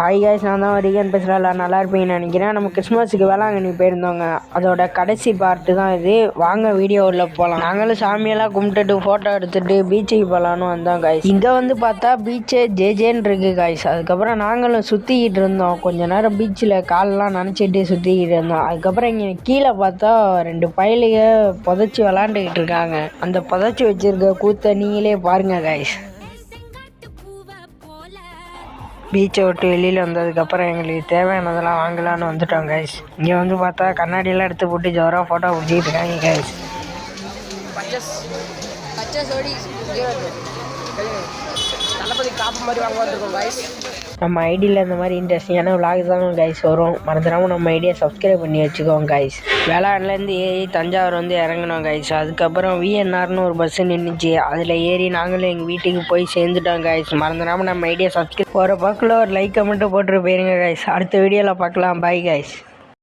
Hi guys, நான் தான் Reagan பேசுகிறேன். நல்லா இருப்பீங்கன்னு நினைக்கிறேன். நம்ம கிறிஸ்மஸுக்கு வேளாங்கண்ணி போயிருந்தோங்க. அதோட கடைசி பார்ட்டு தான் இது. வாங்க வீடியோ உள்ள போகலாம். நாங்களும் சாமியெல்லாம் கும்பிட்டுட்டு ஃபோட்டோ எடுத்துகிட்டு பீச்சுக்கு போகலான்னு வந்தோம் காய்ஸ். இங்கே வந்து பார்த்தா பீச்சே ஜேஜேன்னு இருக்குது காய்ஸ். அதுக்கப்புறம் நாங்களும் சுற்றிக்கிட்டு இருந்தோம். கொஞ்ச நேரம் பீச்சில் காலெலாம் நினச்சிட்டு சுற்றிக்கிட்டு இருந்தோம். அதுக்கப்புறம் இங்கே கீழே பார்த்தா 2 பயலுக புதைச்சி விளாண்டுக்கிட்டு இருக்காங்க. அந்த புதைச்சி வச்சுருக்க கூத்த நீங்களே பாருங்கள் காய்ஸ். பீச்சை விட்டு வெளியில் வந்ததுக்கப்புறம் எங்களுக்கு தேவையானதெல்லாம் வாங்கலான்னு வந்துட்டோம் கைஸ். இங்கே வந்து பார்த்தா கண்ணாடியெல்லாம் எடுத்து போட்டு ஜோராக ஃபோட்டோ பிடிச்சிக்கிட்டு இருக்காங்க கைஸ். தளபதி காப்பு மாதிரி வாங்க வந்துருக்கோம் கைஸ். நம்ம ஐடியில் இந்த மாதிரி இன்ட்ரெஸ்டிங்கான விளாக் தான் கைஸ் வரும். மறந்துடாமல் நம்ம ஐடியை சப்ஸ்கிரைப் பண்ணி வச்சுக்கோங்க கைஸ். வேளாண்லேருந்து ஏறி தஞ்சாவூர் வந்து இறங்கினோம் கைஸ். அதுக்கப்புறம் விஎன்ஆர்னு ஒரு பஸ்ஸு நின்றுச்சு. அதில் ஏறி நாங்களும் எங்கள் வீட்டுக்கு போய் சேர்ந்துட்டோம் கைஸ். மறந்துடாமல் நம்ம ஐடியை சப்ஸ்கிரைப் போகிற பக்கில் ஒரு லைக் கமெண்ட்டு போட்டுட்டு போயிருங்க கைஸ். அடுத்த வீடியோவில் பார்க்கலாம். Bye guys.